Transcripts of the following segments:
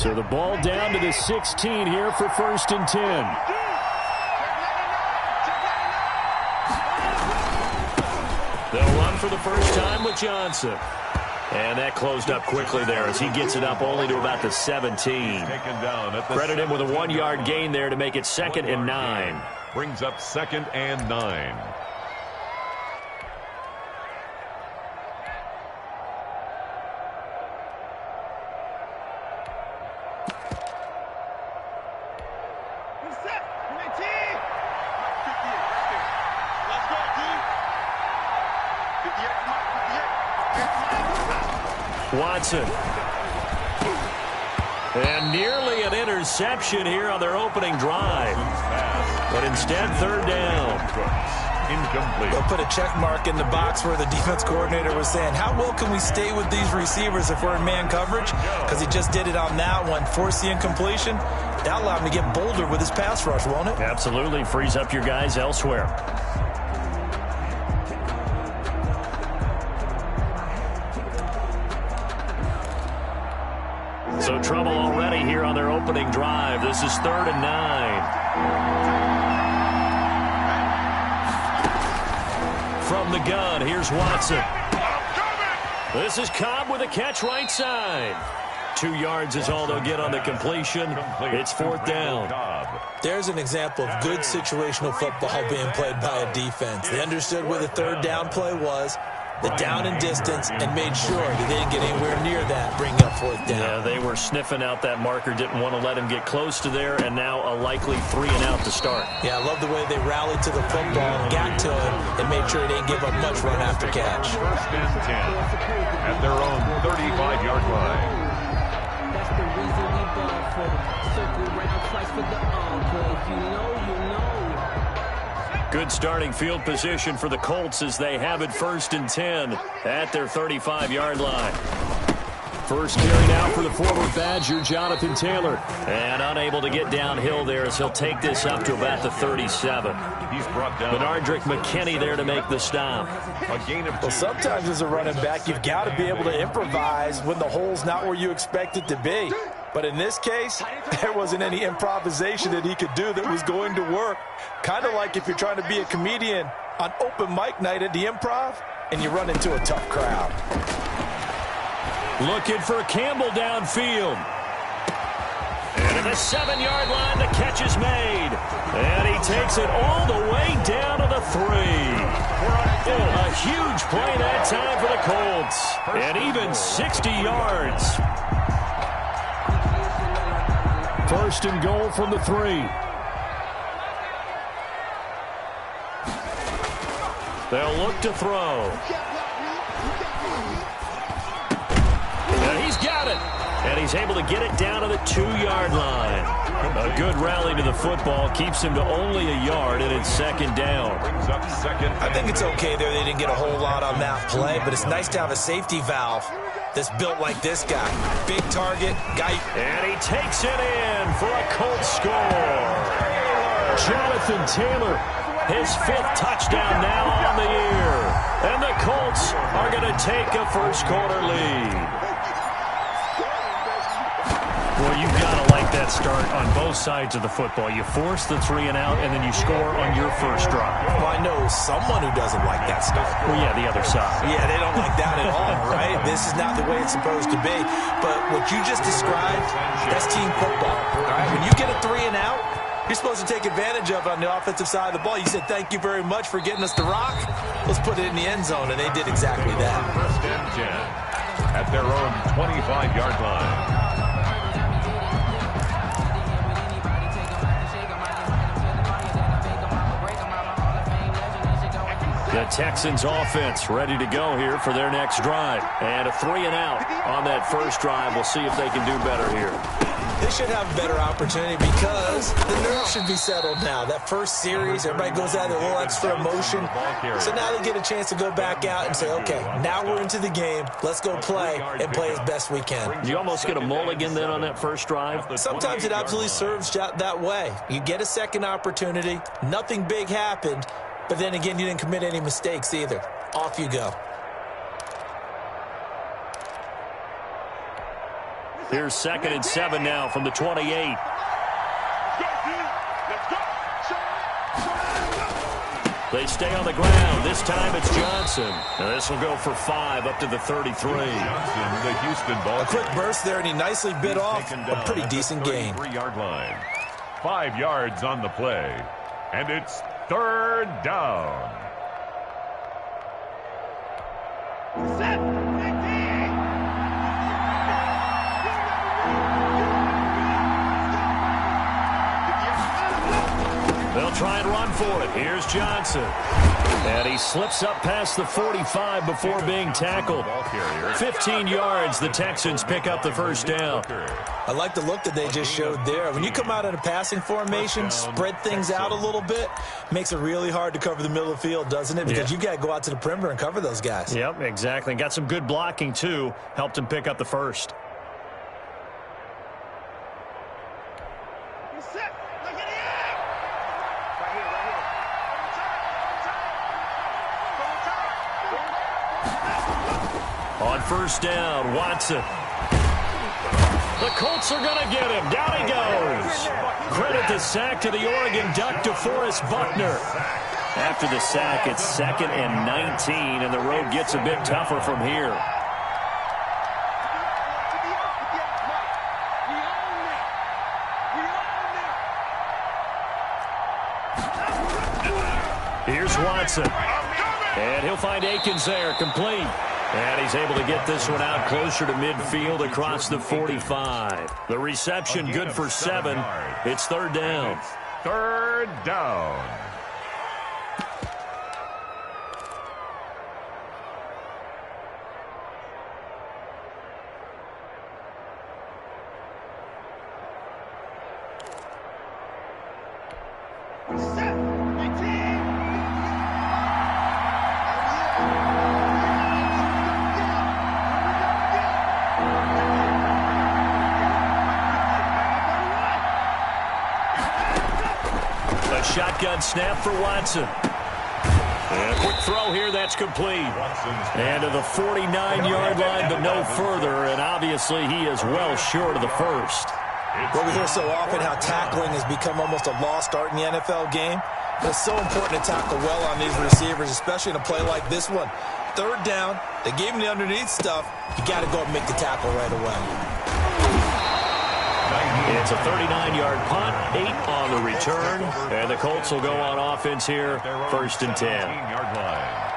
So the ball down to the 16 here for 1st and 10. They'll run for the first time with Johnson. And that closed up quickly there as he gets it up only to about the 17. Credit him with a 1-yard gain there to make it 2nd and 9. Brings up 2nd and 9. Watson. And nearly an interception here on their opening drive. But instead, 3rd down. Incomplete. They'll put a check mark in the box where the defense coordinator was saying, how well can we stay with these receivers if we're in man coverage? Because he just did it on that one. Force the incompletion. That'll allow him to get bolder with his pass rush, won't it? Absolutely. Frees up your guys elsewhere. So trouble already here on their opening drive. This is 3rd and 9. From the gun, here's Watson. This is Cobb with a catch right side. 2 yards is all they'll get on the completion. It's 4th down. There's an example of good situational football being played by a defense. They understood where the 3rd down play was, the down and distance, and made sure that they didn't get anywhere near that, bring up 4th down. Yeah, they were sniffing out that marker, didn't want to let him get close to there, and now a likely 3 and out to start. Yeah, I love the way they rallied to the football, got to him, and made sure they didn't give up much run after catch. 1st and 10 at their own 35-yard line. That's the reason we ball for. Circle round twice for the encore. If you know, you know. Good starting field position for the Colts as they have it 1st and 10 at their 35-yard line. First carry now for the former Badger, Jonathan Taylor. And unable to get downhill there as he'll take this up to about the 37. He's brought down. Benardrick McKinney there to make the stop. A gain of 2. Well, sometimes as a running back, you've got to be able to improvise when the hole's not where you expect it to be. But in this case, there wasn't any improvisation that he could do that was going to work. Kind of like if you're trying to be a comedian on open mic night at the Improv and you run into a tough crowd. Looking for Campbell downfield. And at the 7-yard line, the catch is made. And he takes it all the way down to the 3. A huge play that time for the Colts. And even 60 yards. 1st and goal from the 3. They'll look to throw. And he's got it. And he's able to get it down to the 2-yard line. A good rally to the football keeps him to only a yard, and it's 2nd down. Brings up 2nd. I think it's okay there. They didn't get a whole lot on that play, but it's nice to have a safety valve that's built like this guy. Big target, guy. And he takes it in for a Colts score. Jonathan Taylor, his 5th touchdown now on the year. And the Colts are going to take a first-quarter lead. Well, you've got to like that start on both sides of the football. You force the 3 and out, and then you score on your first drive. Well, I know someone who doesn't like that start. Well, yeah, the other side. Yeah, they don't like that at all, right? This is not the way it's supposed to be. But what you just described, that's team football. All right, when you get a 3 and out, you're supposed to take advantage of it on the offensive side of the ball. You said, thank you very much for getting us the rock. Let's put it in the end zone, and they did exactly that. 1st and 10 at their own 25-yard line. The Texans offense ready to go here for their next drive. And a 3 and out on that first drive. We'll see if they can do better here. They should have a better opportunity because the nerves should be settled now. That first series, everybody goes out with a little extra emotion. So now they get a chance to go back out and say, okay, now we're into the game. Let's go play and play as best we can. You almost get a mulligan then on that first drive? Sometimes it absolutely serves that way. You get a second opportunity. Nothing big happened. But then again, you didn't commit any mistakes either. Off you go. Here's 2nd and 7 now from the 28. They stay on the ground. This time it's Johnson. And this will go for 5 up to the 33. Johnson, the Houston ball. A quick burst there, and he nicely bit off a pretty decent gain. 3-yard line. 5 yards on the play. And it's 3rd down. They'll try and run for it. Here's Johnson. And he slips up past the 45 before being tackled. 15 yards, the Texans pick up the first down. I like the look that they just showed there. When you come out in a passing formation, spread things out a little bit, makes it really hard to cover the middle of the field, doesn't it? Because you got to go out to the perimeter and cover those guys. Yep, exactly. Got some good blocking, too. Helped him pick up the first. On first down, Watson. The Colts are going to get him. Down he goes. Credit the sack to the Oregon Duck, DeForest Buckner. After the sack, it's 2nd and 19, and the road gets a bit tougher from here. Here's Watson. And he'll find Akins there, complete. And he's able to get this one out closer to midfield across the 45. The reception good for 7. It's 3rd down. 3rd down. Shotgun snap for Watson. And a quick throw here, that's complete. And to the 49-yard line, but no further. And obviously, he is well short of the first. Well, we hear so often how tackling has become almost a lost art in the NFL game. But it's so important to tackle well on these receivers, especially in a play like this one. 3rd down, they gave him the underneath stuff. You got to go and make the tackle right away. It's a 39-yard punt, 8 on the return, and the Colts will go on offense here, 1st and 10. 15-yard line.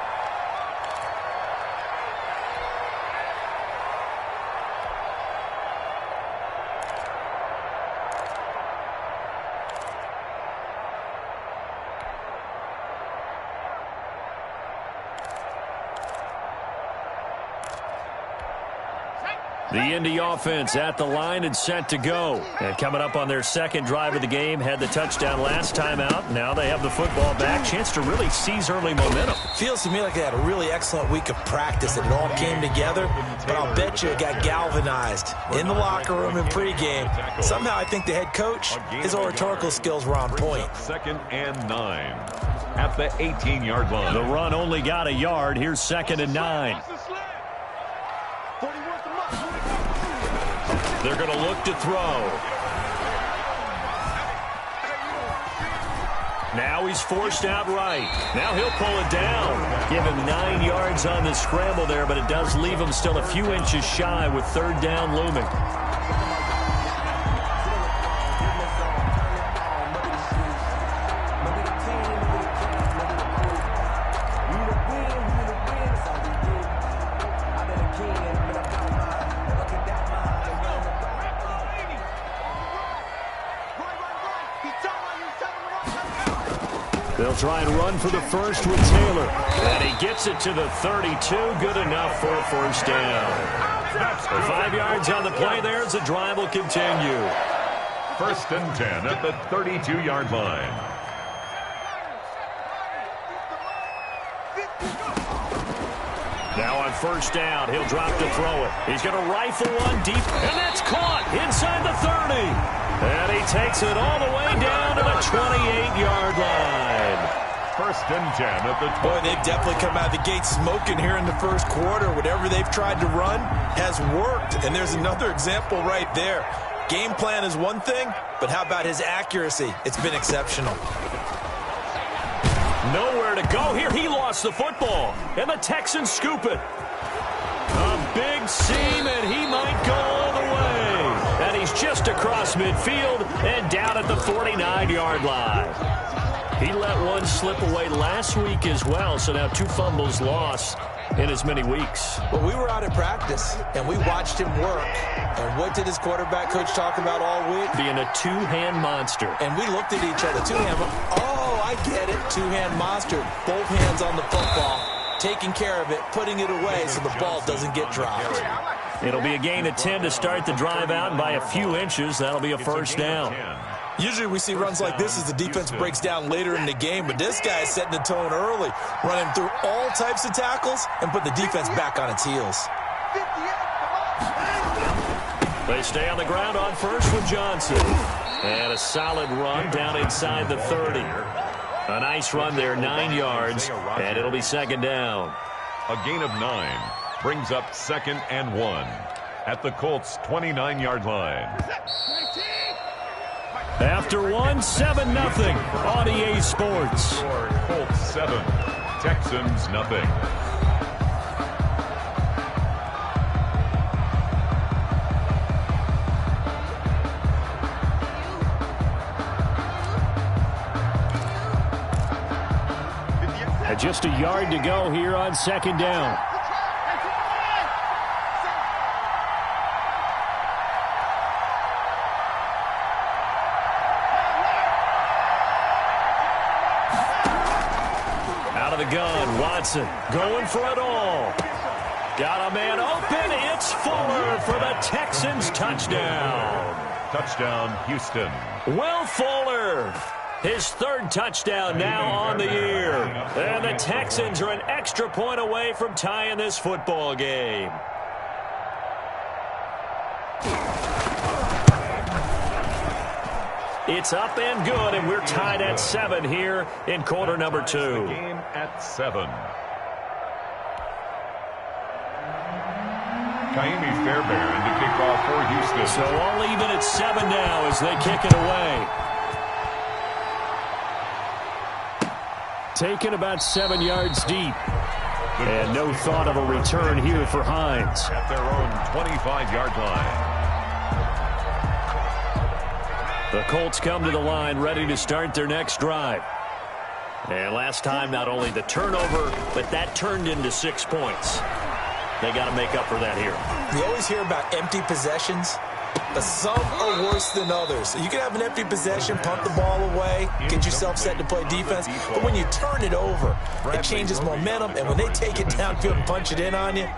The Indy offense at the line and set to go. And coming up on their 2nd drive of the game, had the touchdown last time out. Now they have the football back. Chance to really seize early momentum. Feels to me like they had a really excellent week of practice. It all came together, but I'll bet you it got galvanized in the locker room in pregame. Somehow I think the head coach, his oratorical skills were on point. 2nd and 9 at the 18-yard line. The run only got a yard. Here's 2nd and 9. They're going to look to throw. Now he's forced out right. Now he'll pull it down. Give him 9 yards on the scramble there, but it does leave him still a few inches shy with 3rd down looming. They'll try and run for the first with Taylor. And he gets it to the 32. Good enough for a 1st down. 5 yards on the play there as the drive will continue. 1st and 10 at the 32-yard line. Now on 1st down, he'll drop to throw it. He's going to rifle one deep, and that's caught inside the 30. And he takes it all the way down to the 28-yard line. first and 10 at the 20. Boy, they've definitely come out of the gate smoking here in the first quarter. Whatever they've tried to run has worked, and there's another example right there. Game plan is one thing, but how about his accuracy? It's been exceptional. Nowhere to go here. He lost the football, and the Texans scoop it. A big seam, and he might go all the way. And he's just across midfield and down at the 49-yard line. He let one slip away last week as well, so now 2 fumbles lost in as many weeks. Well, we were out at practice, and we watched him work. And what did his quarterback coach talk about all week? Being a two-hand monster. And we looked at each other. Two-hand. Oh, I get it. Two-hand monster. Both hands on the football, taking care of it, putting it away so the ball doesn't get dropped. It'll be a gain of 10 to start the drive out, and by a few inches, that'll be a first down. Usually we see runs like this as the defense breaks down later in the game, but this guy is setting the tone early, running through all types of tackles and put the defense back on its heels. They stay on the ground on first with Johnson. And a solid run down inside the 30. A nice run there, 9 yards, and it'll be second down. A gain of 9 brings up 2nd and 1 at the Colts' 29-yard line. After 1, 7-0 on EA Sports. Colts 7, Texans nothing. Just a yard to go here on second down. Out of the gun, Watson going for it all. Got a man open. It's Fuller for the Texans touchdown. Touchdown, Houston. Will Fuller. His 3rd touchdown now on the year. And the Texans are an extra point away from tying this football game. It's up and good, and we're tied at 7 here in quarter number 2. The game at 7. Kaimi Fairbairn to kick off for Houston. So all even at 7 now as they kick it away. Taken about 7 yards deep. And no thought of a return here for Hines. At their own 25-yard line. The Colts come to the line ready to start their next drive. And last time, not only the turnover, but that turned into 6 points. They got to make up for that here. You always hear about empty possessions, but some are worse than others. You can have an empty possession, punt the ball away, get yourself set to play defense, but when you turn it over, it changes momentum, and when they take it downfield and punch it in on you,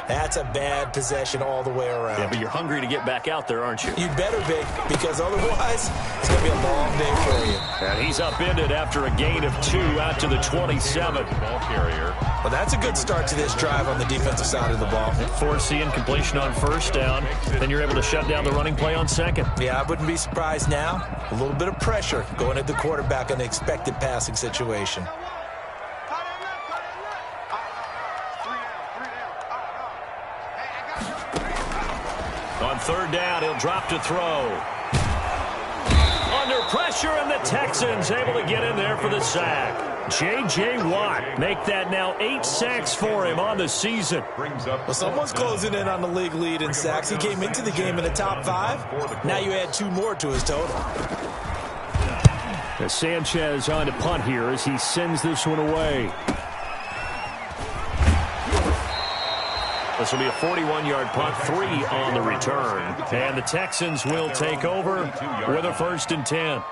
that's a bad possession all the way around. Yeah, but you're hungry to get back out there, aren't you? You better be, because otherwise, it's going to be a long day for you. And he's upended after a gain of 2 out to the 27. Ball carrier. Well, that's a good start to this drive on the defensive side of the ball. Foreseeing completion on first down, then you're able to shut down the running play on second. Yeah, I wouldn't be surprised now. A little bit of pressure going at the quarterback in the expected passing situation. On 3rd down, he'll drop to throw. Under pressure, and the Texans able to get in there for the sack. J.J. Watt make that now 8 sacks for him on the season. Well, someone's closing in on the league lead in sacks. He came into the game in the top 5. Now you add 2 more to his total. As Sanchez on to punt here as he sends this one away. This will be a 41-yard punt, 3 on the return. And the Texans will take over with a 1st and 10.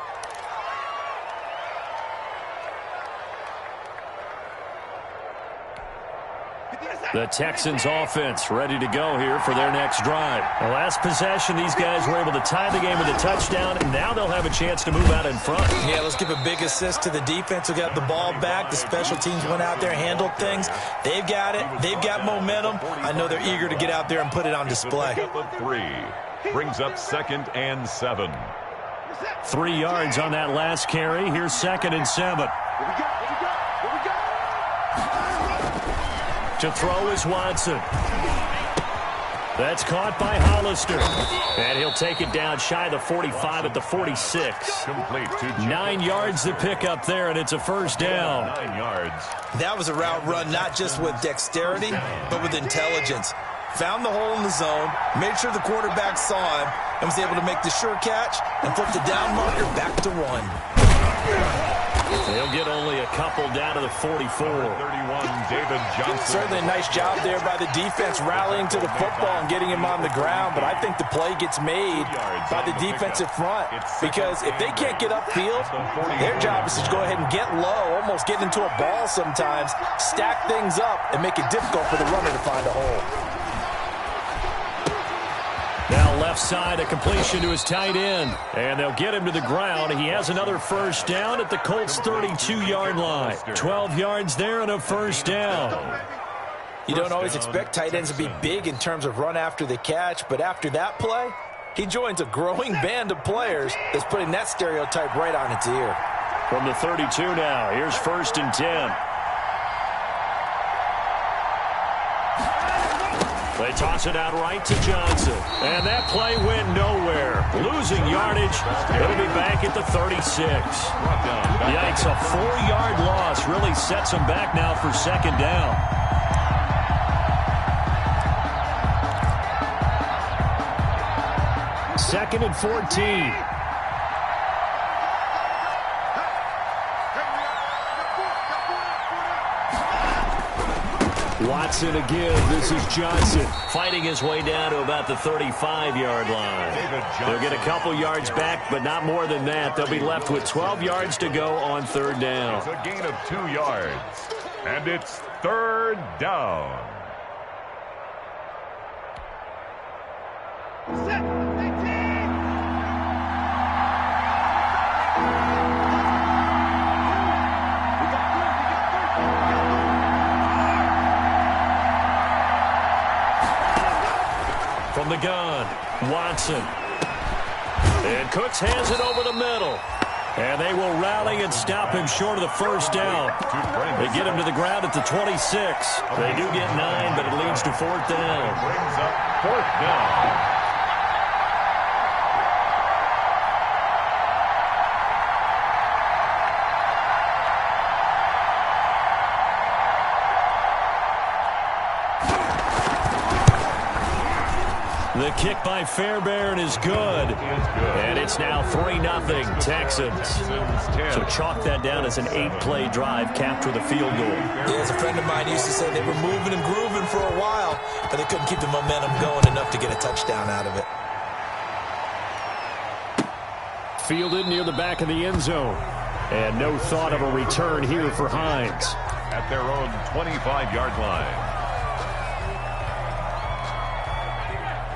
The Texans offense ready to go here for their next drive. The last possession, these guys were able to tie the game with a touchdown, and now they'll have a chance to move out in front. Yeah, let's give a big assist to the defense who got the ball back. The special teams went out there, handled things. They've got it. They've got momentum. I know they're eager to get out there and put it on display. 3 brings up 2nd and 7. 3 yards on that last carry. Here's 2nd and 7. To throw is Watson. That's caught by Hollister. And he'll take it down shy of the 45 at the 46. Complete to 9 yards to pick up there, and it's a first down. 9 yards. That was a route run not just with dexterity, but with intelligence. Found the hole in the zone, made sure the quarterback saw him, and was able to make the sure catch and flip the down marker back to 1. They'll get only a couple down to the 44. 31, David Johnson. Certainly a nice job there by the defense rallying to the football and getting him on the ground, but I think the play gets made by the defensive front because if they can't get upfield, their job is to go ahead and get low, almost get into a ball sometimes, stack things up, and make it difficult for the runner to find a hole. Now left side, a completion to his tight end. And they'll get him to the ground. He has another first down at the Colts' 32-yard line. 12 yards there and a first down. You don't always expect tight ends to be big in terms of run after the catch, but after that play, he joins a growing band of players that's putting that stereotype right on its ear. From the 32 now, here's 1st and 10. They toss it out right to Johnson. And that play went nowhere. Losing yardage. It'll be back at the 36. Yikes, a 4-yard loss really sets them back now for 2nd down. Second and 14. Watson again. This is Johnson fighting his way down to about the 35-yard line. They'll get a couple yards back, but not more than that. They'll be left with 12 yards to go on 3rd down. It's a gain of 2 yards, and it's 3rd down. From the gun, Watson. And Cooks has it over the middle. And they will rally and stop him short of the first down. They get him to the ground at the 26. They do get 9, but it leads to 4th down. Brings up 4th down. The kick by Fairbairn is good. And it's now 3-0 Texans. So chalk that down as an 8-play drive capped with a field goal. Yeah, as a friend of mine used to say, they were moving and grooving for a while, but they couldn't keep the momentum going enough to get a touchdown out of it. Fielded near the back of the end zone. And no thought of a return here for Hines. At their own 25-yard line.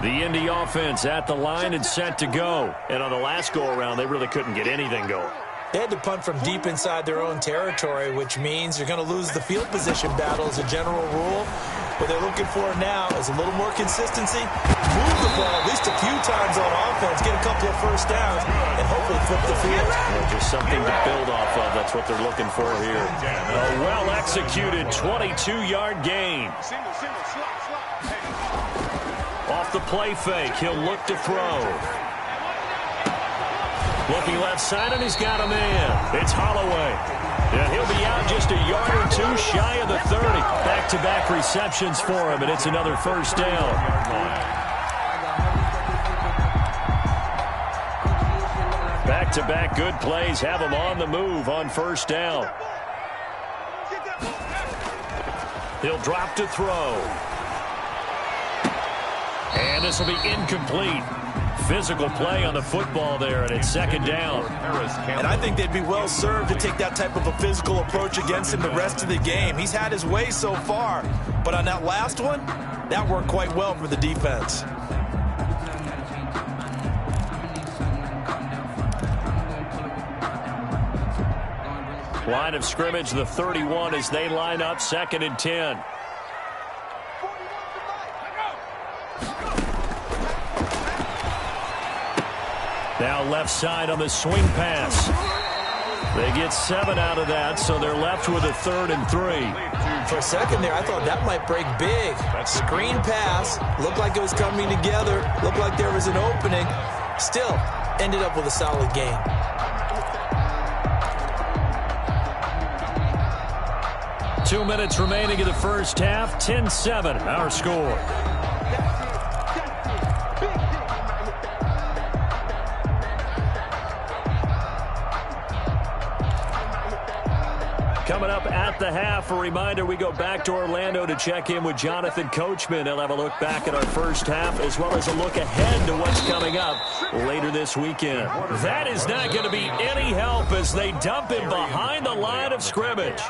The Indy offense at the line and set to go. And on the last go-around, they really couldn't get anything going. They had to punt from deep inside their own territory, which means you're going to lose the field position battle as a general rule. What they're looking for now is a little more consistency, move the ball at least a few times on offense, get a couple of first downs, and hopefully flip the field. Just something to build off of. That's what they're looking for here. A well-executed 22-yard gain. Off the play fake, he'll look to throw. Looking left side, and he's got a man. It's Holloway. And he'll be out just a yard or two shy of the 30. Back-to-back receptions for him, and it's another first down. Back-to-back good plays have him on the move on first down. He'll drop to throw. And this will be incomplete. Physical play on the football there, and it's second down. And I think they'd be well served to take that type of a physical approach against him the rest of the game. He's had his way so far, but on that last one, that worked quite well for the defense. Line of scrimmage, the 31 as they line up, 2nd and 10. Now left side on the swing pass. They get 7 out of that, so they're left with a 3rd and 3. For a second there, I thought that might break big. Screen pass. Looked like it was coming together. Looked like there was an opening. Still, ended up with a solid game. Two minutes remaining in the first half. 10-7, our score. Coming up at the half, a reminder, we go back to Orlando to check in with Jonathan Coachman. He'll have a look back at our first half as well as a look ahead to what's coming up later this weekend. That is not going to be any help as they dump him behind the line of scrimmage.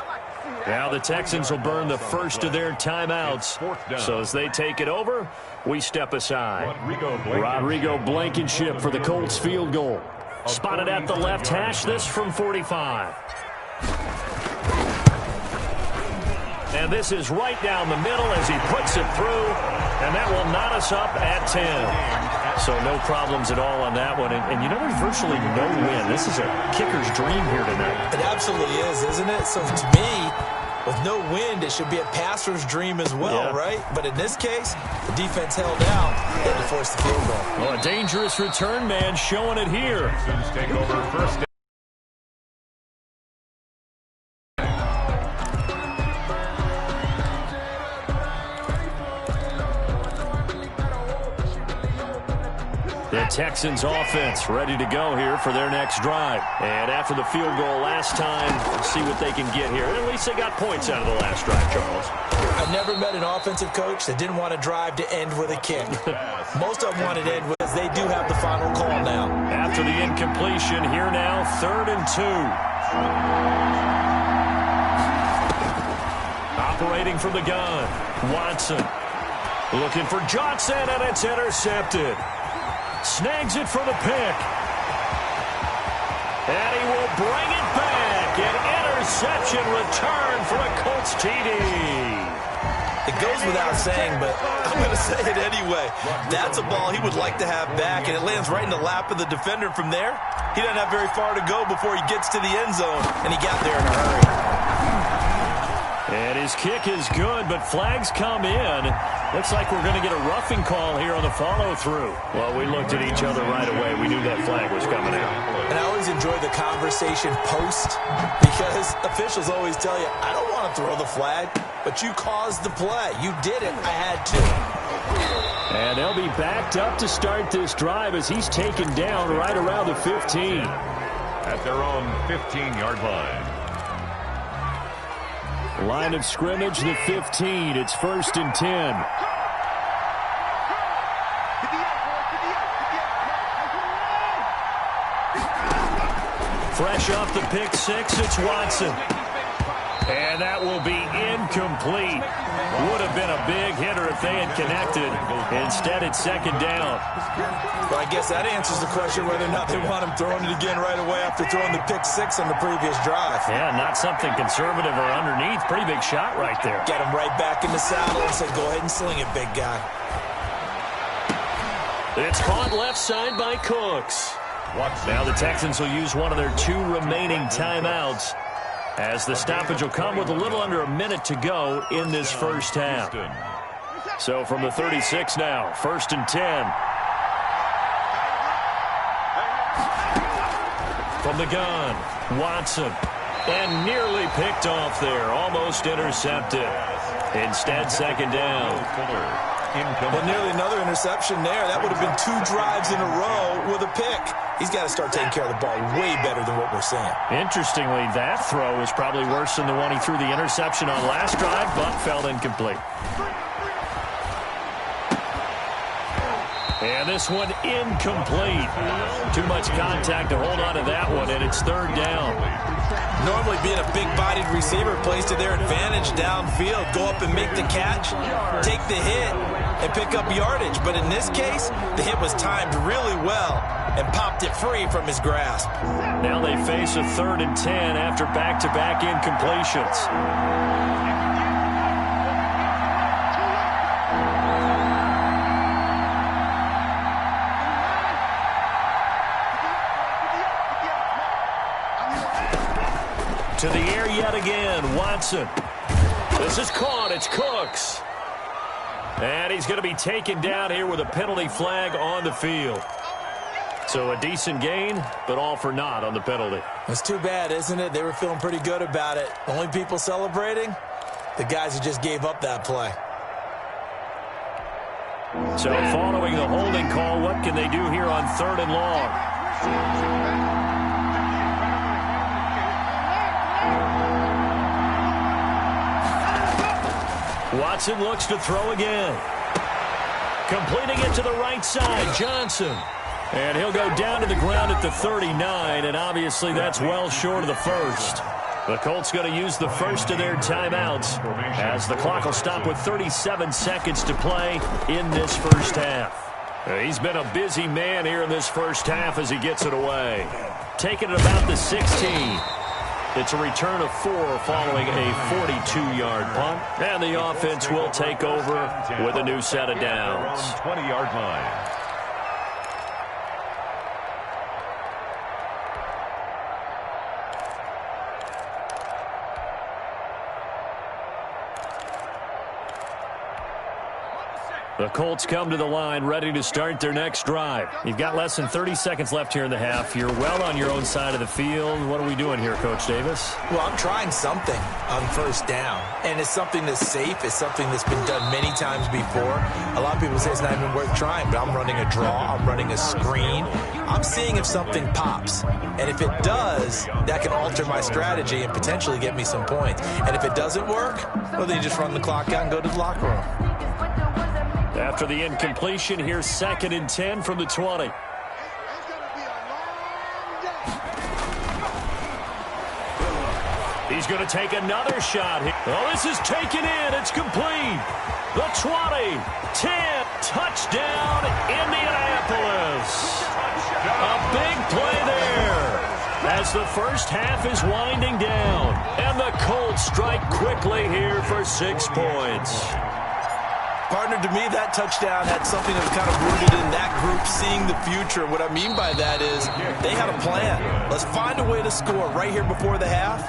Now the Texans will burn the first of their timeouts. So as they take it over, we step aside. Rodrigo Blankenship for the Colts field goal. Spotted at the left hash, this from 45. And this is right down the middle as he puts it through, and that will knot us up at 10. So no problems at all on that one. And you know, there's virtually no win. This is a kicker's dream here tonight. It absolutely is, isn't it? So to me, with no wind, it should be a passer's dream as well, right? But in this case, the defense held out and forced the field goal. Well, a dangerous return man showing it here. Take over first. The Texans offense ready to go here for their next drive. And after the field goal last time, let's see what they can get here. At least they got points out of the last drive, Charles. I've never met an offensive coach that didn't want to drive to end with a kick. Most of them wanted to end with, as they do have the final call now. After the incompletion, here now, 3rd and 2. Operating from the gun, Watson. Looking for Johnson, and it's intercepted. Snags it for the pick. And he will bring it back. An interception return for a Colts TD. It goes without saying, but I'm going to say it anyway. That's a ball he would like to have back, and it lands right in the lap of the defender from there. He doesn't have very far to go before he gets to the end zone, and he got there in a hurry. And his kick is good, but flags come in. Looks like we're going to get a roughing call here on the follow-through. Well, we looked at each other right away. We knew that flag was coming out. And I always enjoy the conversation post because officials always tell you, I don't want to throw the flag, but you caused the play. You did it. I had to. And they'll be backed up to start this drive as he's taken down right around the 15. At their own 15-yard line. Line of scrimmage, the 15. It's 1st and 10. Fresh off the pick six, it's Watson. And that will be incomplete. Would have been a big hitter if they had connected. Instead, it's 2nd down. Well, I guess that answers the question whether or not they want him throwing it again right away after throwing the pick six on the previous drive. Yeah, not something conservative or underneath. Pretty big shot right there. Get him right back in the saddle and say, go ahead and sling it, big guy. It's caught left side by Cooks. Now the Texans will use one of their 2 remaining timeouts, as the stoppage will come with a little under a minute to go in this first half. So from the 36 now, 1st and 10. From the gun, Watson. And nearly picked off there, almost intercepted. Instead, 2nd down. Well, nearly another interception there. That would have been 2 drives in a row with a pick. He's got to start taking care of the ball way better than what we're seeing. Interestingly, that throw is probably worse than the one he threw the interception on last drive, but fell incomplete. And this one incomplete. Too much contact to hold on to that one, and it's 3rd down. Normally being a big-bodied receiver plays to their advantage downfield. Go up and make the catch, take the hit, and pick up yardage. But in this case, the hit was timed really well and popped it free from his grasp. Now they face a 3rd and 10 after back-to-back incompletions. To the air yet again, Watson. This is caught. It's Cooks. And he's going to be taken down here with a penalty flag on the field. So a decent gain, but all for naught on the penalty. It's too bad, isn't it? They were feeling pretty good about it. The only people celebrating, the guys who just gave up that play. So following the holding call, what can they do here on 3rd and long? Watson looks to throw again. Completing it to the right side, Johnson. And he'll go down to the ground at the 39, and obviously that's well short of the first. The Colts going to use the first of their timeouts as the clock will stop with 37 seconds to play in this first half. He's been a busy man here in this first half as he gets it away. Taking it about the 16. It's a return of 4 following a 42-yard punt. And the offense will take over with a new set of downs. 20-yard line. The Colts come to the line ready to start their next drive. You've got less than 30 seconds left here in the half. You're well on your own side of the field. What are we doing here, Coach Davis? Well, I'm trying something on first down, and it's something that's safe. It's something that's been done many times before. A lot of people say it's not even worth trying, but I'm running a draw. I'm running a screen. I'm seeing if something pops, and if it does, that can alter my strategy and potentially get me some points. And if it doesn't work, well, then you just run the clock out and go to the locker room. After the incompletion, here's 2nd and 10 from the 20. He's going to take another shot here. Oh, this is taken in. It's complete. The 20, 10, touchdown, Indianapolis. A big play there as the first half is winding down. And the Colts strike quickly here for 6 points. Partner, to me, that touchdown had something that was kind of rooted in that group seeing the future. What I mean by that is they had a plan. Let's find a way to score right here before the half,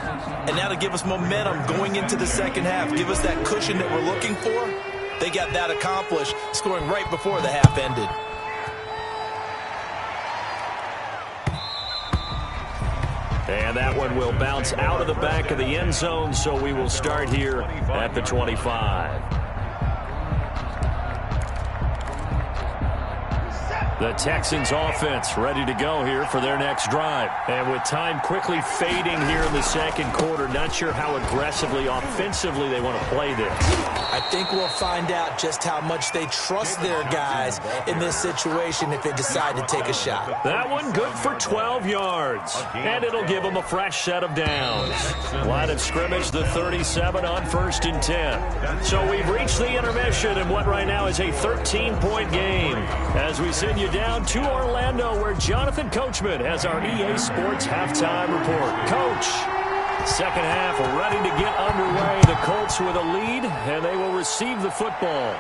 and now to give us momentum going into the second half, give us that cushion that we're looking for. They got that accomplished, scoring right before the half ended. And that one will bounce out of the back of the end zone, so we will start here at the 25. The Texans offense ready to go here for their next drive. And with time quickly fading here in the second quarter, not sure how aggressively, offensively they want to play this. I think we'll find out just how much they trust their guys in this situation if they decide to take a shot. That one good for 12 yards. And it'll give them a fresh set of downs. Line of scrimmage, the 37 on 1st and 10. So we've reached the intermission in what right now is a 13-point game as we send you down to Orlando, where Jonathan Coachman has our EA Sports halftime report. Coach, second half ready to get underway. The Colts with a lead, and they will receive the football.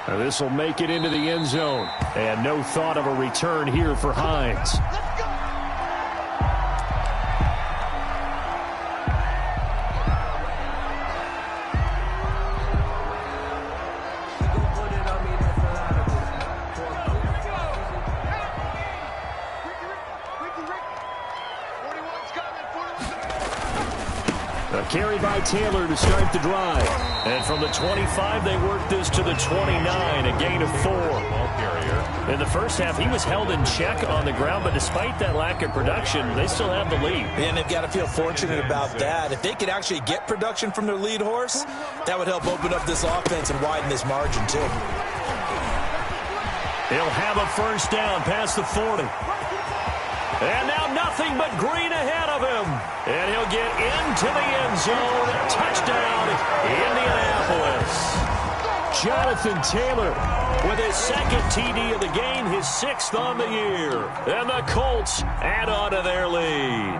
Now this will make it into the end zone, and no thought of a return here for Hines. Carry by Taylor to start the drive. And from the 25, they work this to the 29, a gain of 4. In the first half, he was held in check on the ground, but despite that lack of production, they still have the lead. And they've got to feel fortunate about that. If they could actually get production from their lead horse, that would help open up this offense and widen this margin, too. He'll have a first down past the 40. And now nothing but green ahead of him. And he'll get into the end zone. Touchdown, Indianapolis. Jonathan Taylor with his second TD of the game, his 6th on the year. And the Colts add on to their lead.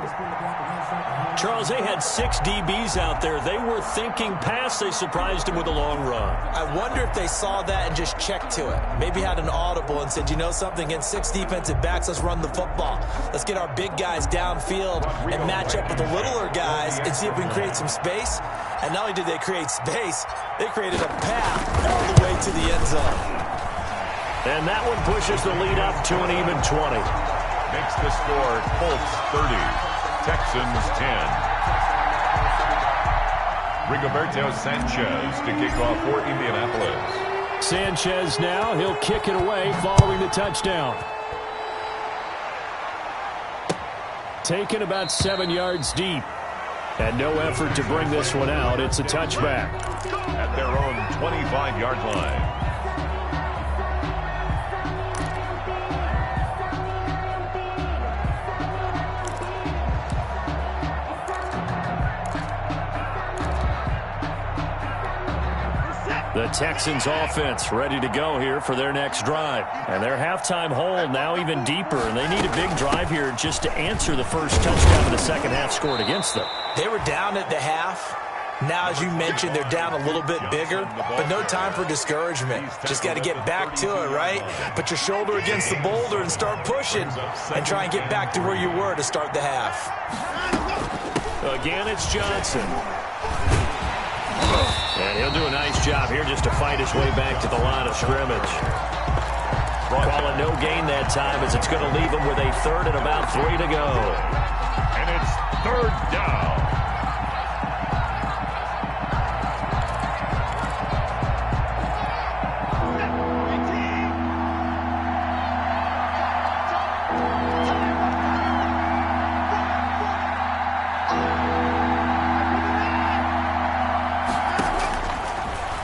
Charles, they had 6 DBs out there. They were thinking pass. They surprised him with a long run. I wonder if they saw that and just checked to it. Maybe had an audible and said, you know something, against 6 defensive backs, let's run the football. Let's get our big guys downfield and match up with the littler guys and see if we can create some space. And not only did they create space, they created a path all the way to the end zone. And that one pushes the lead up to an even 20. Makes the score Colts 30, Texans 10. Rigoberto Sanchez to kick off for Indianapolis. Sanchez now, he'll kick it away following the touchdown. Taken about 7 yards deep. And no effort to bring this one out. It's a touchback. At their own 25-yard line. The Texans offense ready to go here for their next drive. And their halftime hole now even deeper. And they need a big drive here just to answer the first touchdown of the second half scored against them. They were down at the half. Now, as you mentioned, they're down a little bit bigger, but no time for discouragement. Just got to get back to it, right? Put your shoulder against the boulder and start pushing and try and get back to where you were to start the half. Again, it's Johnson. And he'll do a nice job here just to fight his way back to the line of scrimmage. Calling no gain that time as it's going to leave him with a third and about 3 to go. And it's third down.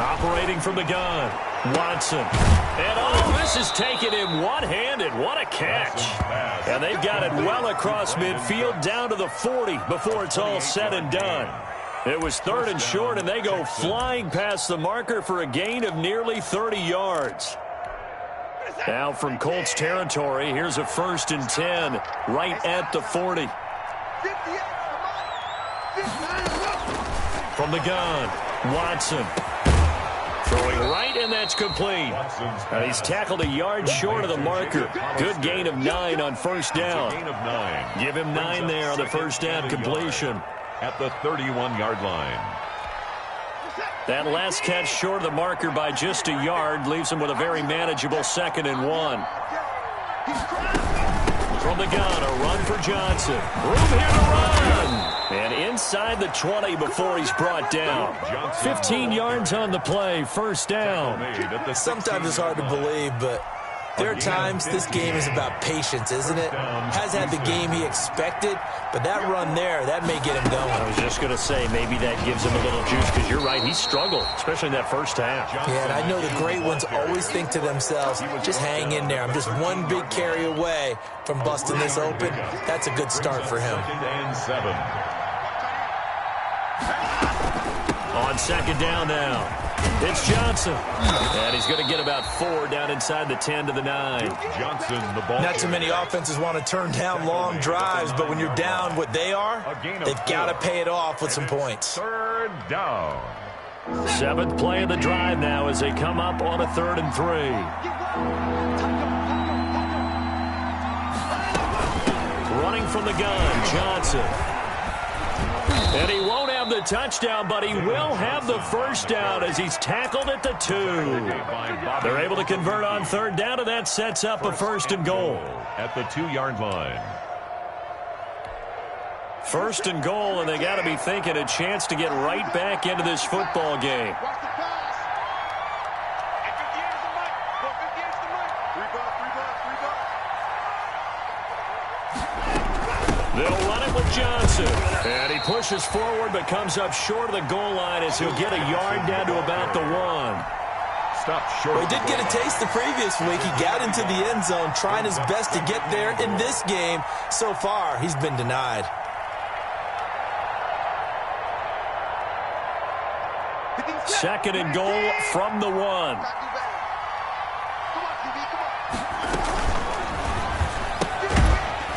Operating from the gun, Watson. And oh, this is taken in one-handed. What a catch. And they've got it well across midfield down to the 40 before it's all said and done. It was third and short, and they go flying past the marker for a gain of nearly 30 yards. Now from Colts territory, here's a 1st and 10 right at the 40. From the gun, Watson. Throwing right, and that's complete. And he's tackled a yard short of the marker. Good gain of 9 on first down. Give him 9 there on the first down completion. At the 31-yard line. That last catch short of the marker by just a yard leaves him with a very manageable 2nd and 1. From the gun, a run for Johnson. Room here to run. And inside the 20 before he's brought down. 15 yards on the play, first down. Sometimes it's hard to believe, but there are times this game is about patience, isn't it? Has had the game he expected, but that run there, that may get him going. I was just going to say, maybe that gives him a little juice, because you're right, he struggled, especially in that first half. Yeah, and I know the great ones always think to themselves, just hang in there. I'm just one big carry away from busting this open. That's a good start for him. 2nd and 7. On 2nd down now. It's Johnson. And he's going to get about 4 down inside the 10 to the 9. Johnson, the ball. Not too many offenses want to turn down long drives, but when you're down what they are, they've got to pay it off with some points. Third down. 7th play of the drive now as they come up on a 3rd and 3. Running from the gun, Johnson. And he won't have the touchdown, but he will have the first down as he's tackled at the 2. They're able to convert on 3rd down, and that sets up a 1st and goal. At the 2-yard line. 1st and goal, and they got to be thinking a chance to get right back into this football game. They'll run it with Johnson. And he pushes forward but comes up short of the goal line as he'll get a yard down to about the 1. Stop short. Well, he did get a taste the previous week. He got into the end zone trying his best to get there in this game. So far, he's been denied. Second and goal from the 1.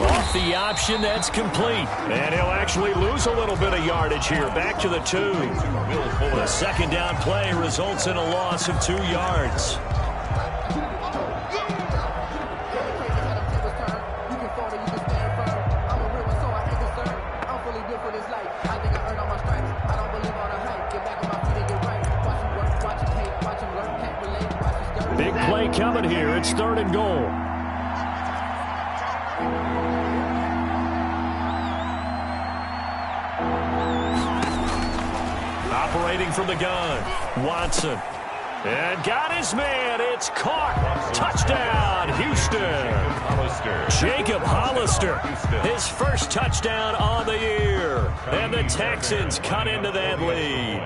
Off with the option that's complete. And he'll actually lose a little bit of yardage here. Back to the 2. The second down play results in a loss of 2 yards. Big play coming here. It's 3rd and goal. Operating from the gun, Watson. And got his man. It's caught. Touchdown, Houston. Jacob Hollister, his first touchdown on the year. And the Texans cut into that lead.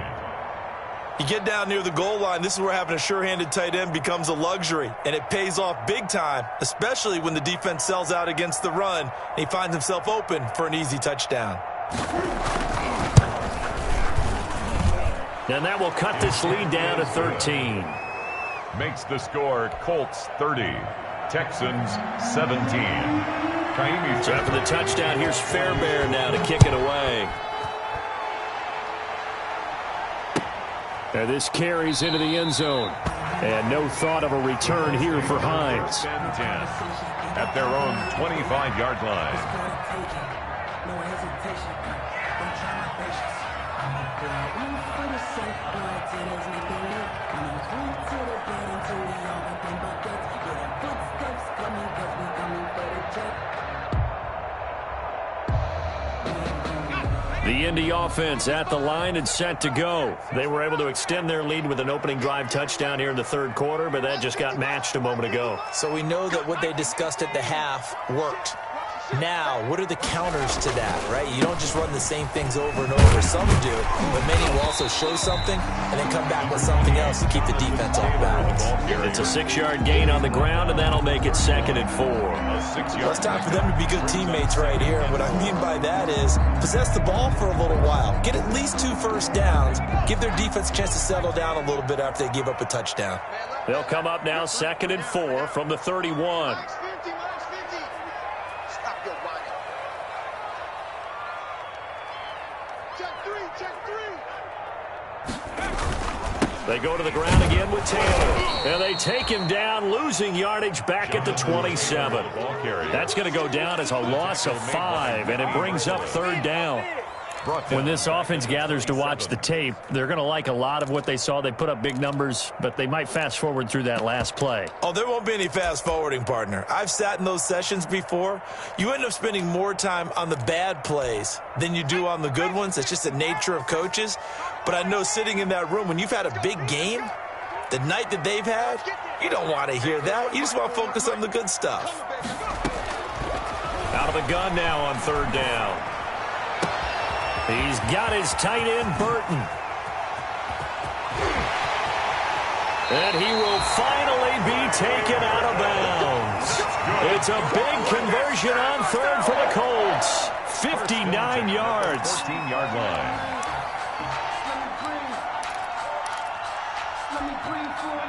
You get down near the goal line, this is where having a sure-handed tight end becomes a luxury, and it pays off big time, especially when the defense sells out against the run, and he finds himself open for an easy touchdown. And that will cut this lead down to 13. Makes the score Colts 30, Texans 17. So after the touchdown, here's Fairbairn now to kick it away. And this carries into the end zone. And no thought of a return here for Hines. 10 at their own 25-yard line. The Indy offense at the line and set to go. They were able to extend their lead with an opening drive touchdown here in the 3rd quarter, but that just got matched a moment ago. So we know that what they discussed at the half worked. Now, what are the counters to that, right? You don't just run the same things over and over. Some do, but many will also show something and then come back with something else to keep the defense off balance. It's a 6-yard gain on the ground, and that'll make it 2nd and 4. Well, it's time for them to be good teammates right here. And what I mean by that is possess the ball for a little while. Get at least 2 first downs. Give their defense a chance to settle down a little bit after they give up a touchdown. They'll come up now 2nd and 4 from the 31. They go to the ground again with Taylor. And they take him down, losing yardage back at the 27. That's going to go down as a loss of 5, and it brings up 3rd down. When this offense gathers to watch the tape, they're going to like a lot of what they saw. They put up big numbers, but they might fast forward through that last play. Oh, there won't be any fast forwarding, partner. I've sat in those sessions before. You end up spending more time on the bad plays than you do on the good ones. It's just the nature of coaches. But I know sitting in that room, when you've had a big game, the night that they've had, you don't want to hear that. You just want to focus on the good stuff. Out of the gun now on 3rd down. He's got his tight end, Burton. And he will finally be taken out of bounds. It's a big conversion on 3rd for the Colts. 59 yards. 14-yard line.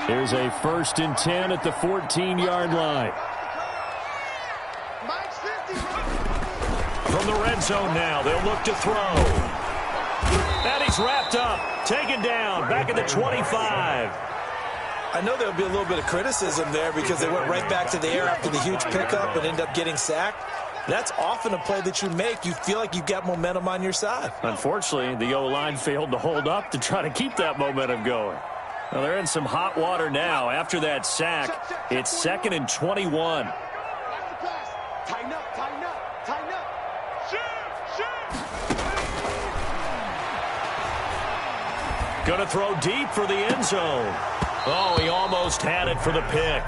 Here's a 1st and 10 at the 14-yard line. From the red zone now, they'll look to throw. And he's wrapped up, taken down, back at the 25. I know there'll be a little bit of criticism there because they went right back to the air after the huge pickup and end up getting sacked. That's often a play that you make. You feel like you've got momentum on your side. Unfortunately, the O-line failed to hold up to try to keep that momentum going. Well, they're in some hot water now. After that sack, it's 2nd and 21. Tighten up, tighten up, tighten up. Gonna throw deep for the end zone. Oh, he almost had it for the pick.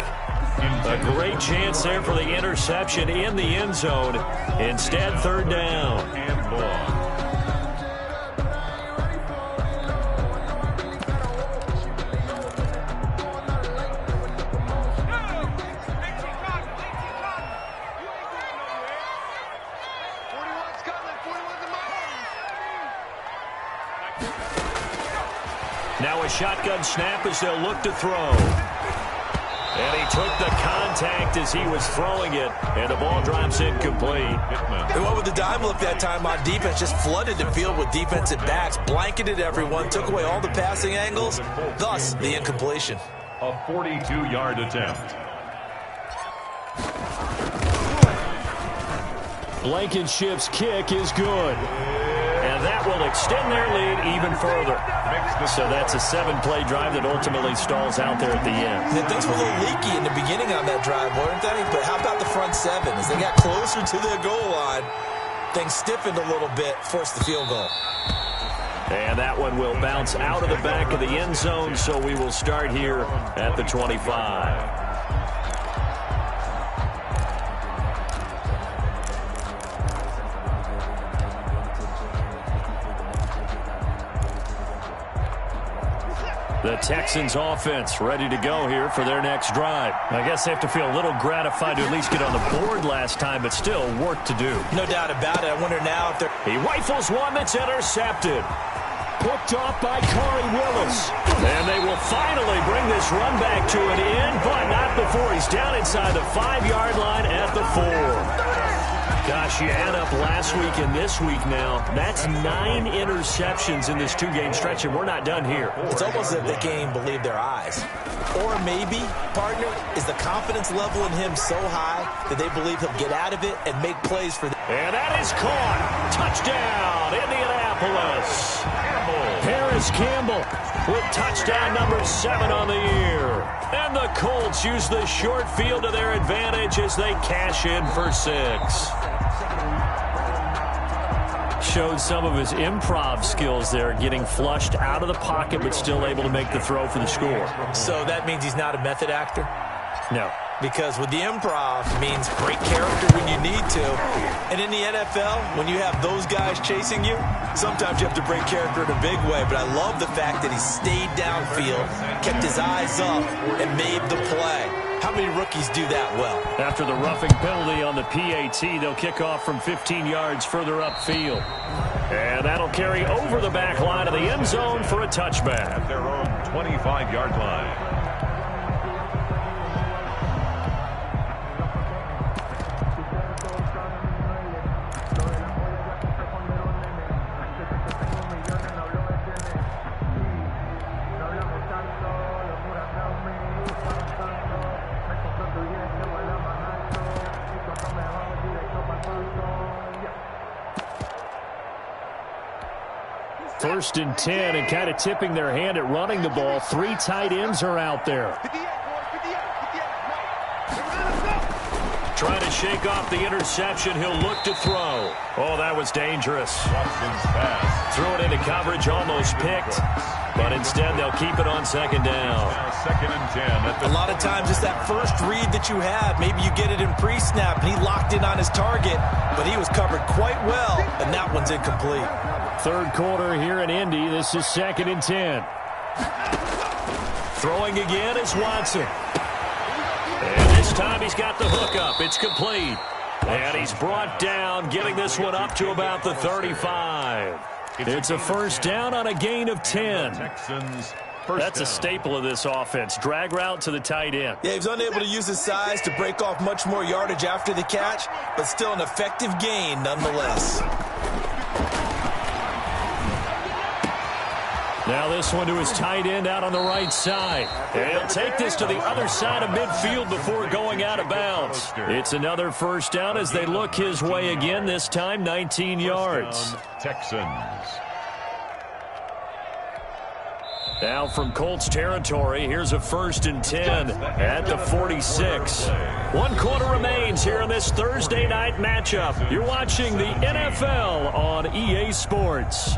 A great chance there for the interception in the end zone. Instead, 3rd down. And long. Now a shotgun snap as they'll look to throw. And he took the contact as he was throwing it, and the ball drops incomplete. They went with the dime look that time on defense, just flooded the field with defensive backs, blanketed everyone, took away all the passing angles, thus the incompletion. A 42-yard attempt. Blankenship's kick is good. And that will extend their lead even further. So that's a 7-play drive that ultimately stalls out there at the end. And things were a little leaky in the beginning on that drive, weren't they? But how about the front seven? As they got closer to the goal line, things stiffened a little bit, forced the field goal. And that one will bounce out of the back of the end zone, so we will start here at the 25. The Texans offense ready to go here for their next drive. I guess they have to feel a little gratified to at least get on the board last time, but still work to do. No doubt about it. I wonder now if they're... He rifles one that's intercepted. Picked off by Corey Willis. And they will finally bring this run back to an end, but not before he's down inside the 5-yard line at the 4. Gosh, you add up last week and this week now, that's 9 interceptions in this 2-game stretch, and we're not done here. It's almost as if they can't even believe their eyes. Or maybe, partner, is the confidence level in him so high that they believe he'll get out of it and make plays for them. And that is caught. Touchdown, Indianapolis. Harris Campbell with touchdown number 7 on the year. And the Colts use the short field to their advantage as they cash in for 6. Showed some of his improv skills there, getting flushed out of the pocket but still able to make the throw for the score. So that means he's not a method actor? No. Because with the improv means break character when you need to. And in the NFL, when you have those guys chasing you, sometimes you have to break character in a big way. But I love the fact that he stayed downfield, kept his eyes up, and made the play. How many rookies do that well? After the roughing penalty on the PAT, they'll kick off from 15 yards further upfield. And that'll carry over the back line of the end zone for a touchback. At their own 25-yard line. First and 10, and kind of tipping their hand at running the ball. 3 tight ends are out there. Trying to shake off the interception. He'll look to throw. Oh, that was dangerous. Watson's pass. Threw it into coverage, almost picked. But instead, they'll keep it on second down. Now 2nd and 10. A lot of times it's that first read that you have. Maybe you get it in pre-snap, and he locked in on his target, but he was covered quite well, and that one's incomplete. Third quarter here in Indy. This is 2nd and 10. Throwing again is Watson. And this time he's got the hook up. It's complete. And he's brought down, getting this one up to about the 35. It's a first down on a gain of 10. Texans. That's a staple of this offense. Drag route to the tight end. Yeah, he was unable to use his size to break off much more yardage after the catch, but still an effective gain nonetheless. Now this one to his tight end out on the right side. And he'll take this to the other side of midfield before going out of bounds. It's another first down as they look his way again, this time 19 yards. Texans. Now from Colts territory, here's a 1st and 10 at the 46. 1 quarter remains here in this Thursday night matchup. You're watching the NFL on EA Sports.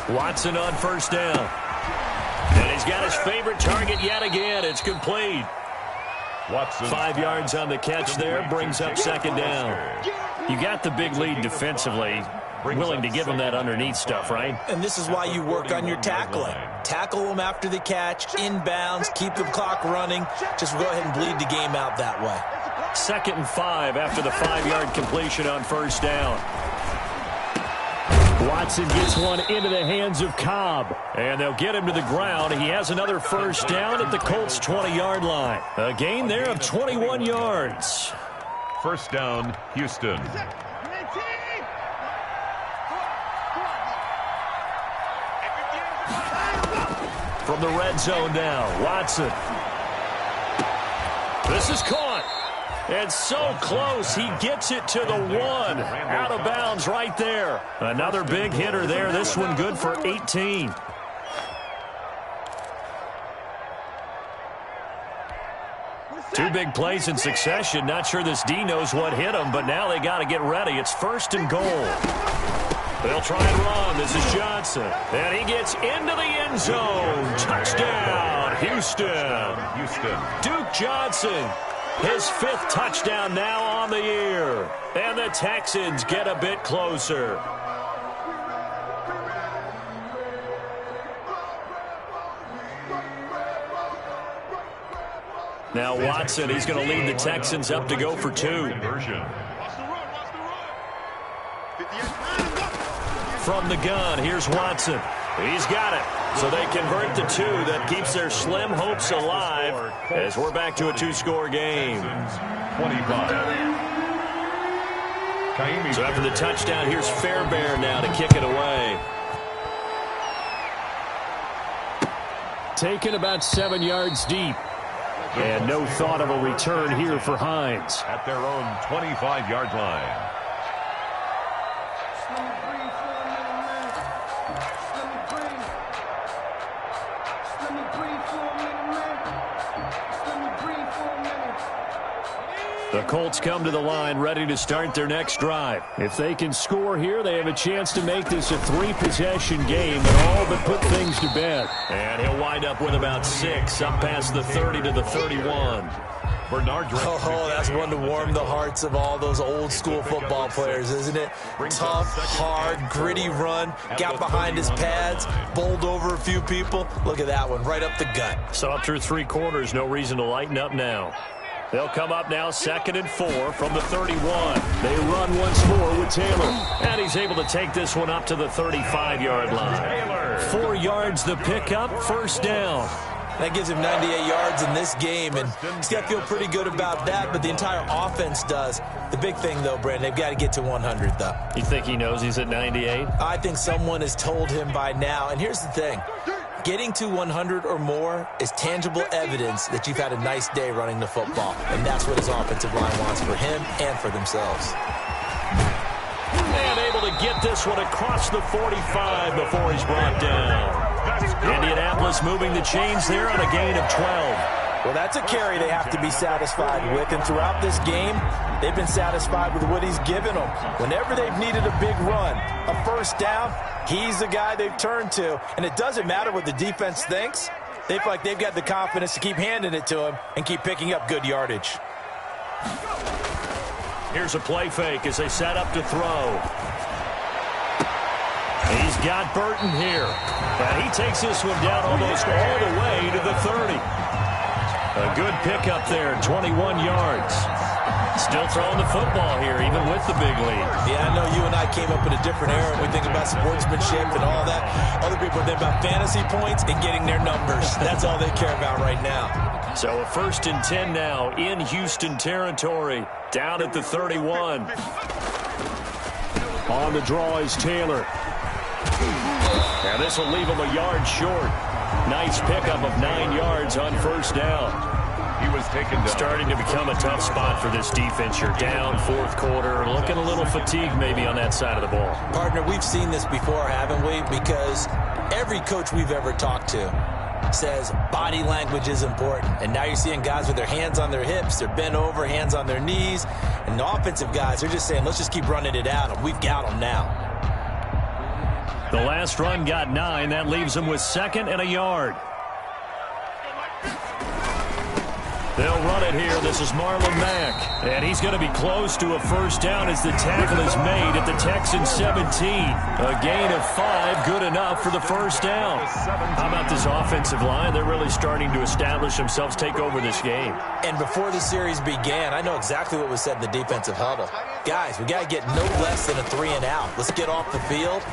Watson on first down. And he's got his favorite target yet again. It's complete. Watson. 5 yards on the catch there, brings up second down. You got the big lead defensively. Willing to give him that underneath stuff, right? And this is why you work on your tackling. Tackle them after the catch, inbounds, keep the clock running. Just go ahead and bleed the game out that way. 2nd and 5 after the 5-yard completion on first down. Watson gets one into the hands of Cobb, and they'll get him to the ground. He has another first down at the Colts' 20-yard line. A gain there of 21 yards. First down, Houston. From the red zone now, Watson. This is caught. And so close, he gets it to the 1. Out of bounds right there. Another big hitter there. This one good for 18. Two big plays in succession. Not sure this D knows what hit him, but now they got to get ready. It's 1st and goal. They'll try and run. This is Johnson. And he gets into the end zone. Touchdown, Houston. Duke Johnson, his 5th touchdown now on the year. And the Texans get a bit closer. Now Watson, he's going to lead the Texans up to go for 2. From the gun, here's Watson. He's got it. So they convert the 2. That keeps their slim hopes alive as we're back to a 2-score game. 25. So after the touchdown, here's Fairbairn now to kick it away. Taken about 7 yards deep. And no thought of a return here for Hines. At their own 25-yard line. The Colts come to the line ready to start their next drive. If they can score here, they have a chance to make this a 3-possession game and all but put things to bed. And he'll wind up with about 6 up past the 30 to the 31. Bernard. Oh, that's one to warm the hearts of all those old-school football players, isn't it? Tough, hard, gritty run, got behind his pads, bowled over a few people. Look at that one, right up the gut. So up through 3 quarters, no reason to lighten up now. They'll come up now 2nd and 4 from the 31. They run once more with Taylor. And he's able to take this one up to the 35-yard line. 4 yards the pickup, first down. That gives him 98 yards in this game, and he's got to feel pretty good about that, but the entire offense does. The big thing, though, Brandon, they've got to get to 100, though. You think he knows he's at 98? I think someone has told him by now, and here's the thing. Getting to 100 or more is tangible evidence that you've had a nice day running the football, and that's what his offensive line wants for him and for themselves. And able to get this one across the 45 before he's brought down. Indianapolis moving the chains there on a gain of 12. Well, that's a carry they have to be satisfied with, and throughout this game, they've been satisfied with what he's given them. Whenever they've needed a big run, a first down, he's the guy they've turned to, and it doesn't matter what the defense thinks. They feel like they've got the confidence to keep handing it to him and keep picking up good yardage. Here's a play fake as they set up to throw. He's got Burton here, and he takes this one down almost all the way to the 30. A good pickup there, 21 yards. Still throwing the football here, even with the big lead. Yeah, I know you and I came up in a different era. We think about sportsmanship and all that. Other people think about fantasy points and getting their numbers. That's all they care about right now. So a 1st and 10 now in Houston territory, down at the 31. On the draw is Taylor. Now this will leave him a yard short. Nice pickup of 9 yards on first down. He was taken down. Starting to become a tough spot for this defense. You're down 4th quarter, looking a little fatigued maybe on that side of the ball. Partner, we've seen this before, haven't we? Because every coach we've ever talked to says body language is important. And now you're seeing guys with their hands on their hips, they're bent over, hands on their knees. And the offensive guys, they're just saying, let's just keep running it at them. We've got them now. The last run got 9. That leaves them with 2nd and a yard. They'll run it here. This is Marlon Mack. And he's going to be close to a first down as the tackle is made at the Texans 17. A gain of 5, good enough for the first down. How about this offensive line? They're really starting to establish themselves, take over this game. And before the series began, I know exactly what was said in the defensive huddle. Guys, we got to get no less than a 3 and out. Let's get off the field.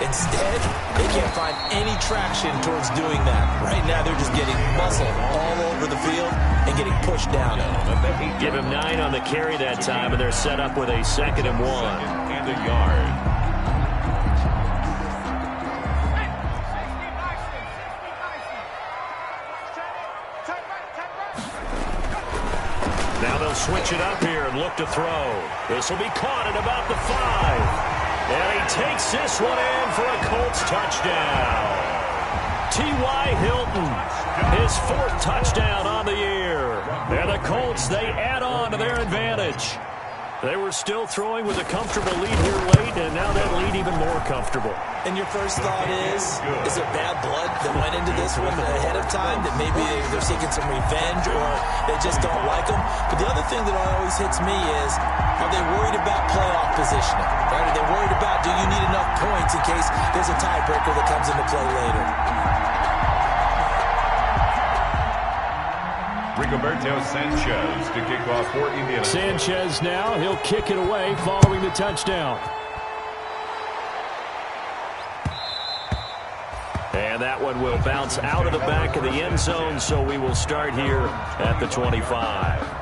Instead, they can't find any traction towards doing that. Right now, they're just getting muscle all over the field and getting pushed down. Give him 9 on the carry that time, and they're set up with a 2nd and 1. And a yard. Now they'll switch it up here and look to throw. This will be caught at about the 5. And he takes this one in for a Colts touchdown. T.Y. Hilton, his 4th touchdown on the year. And the Colts, they add on to their advantage. They were still throwing with a comfortable lead here late, and now that lead even more comfortable. And your first thought is it bad blood that went into this one ahead of time, that maybe they're seeking some revenge or they just don't like them? But the other thing that always hits me is, are they worried about playoff positioning? Right? Are they worried about, do you need enough points in case there's a tiebreaker that comes into play later? Rigoberto Sanchez to kick off for Indiana. Sanchez now, he'll kick it away following the touchdown. And that one will bounce out of the back of the end zone, so we will start here at the 25.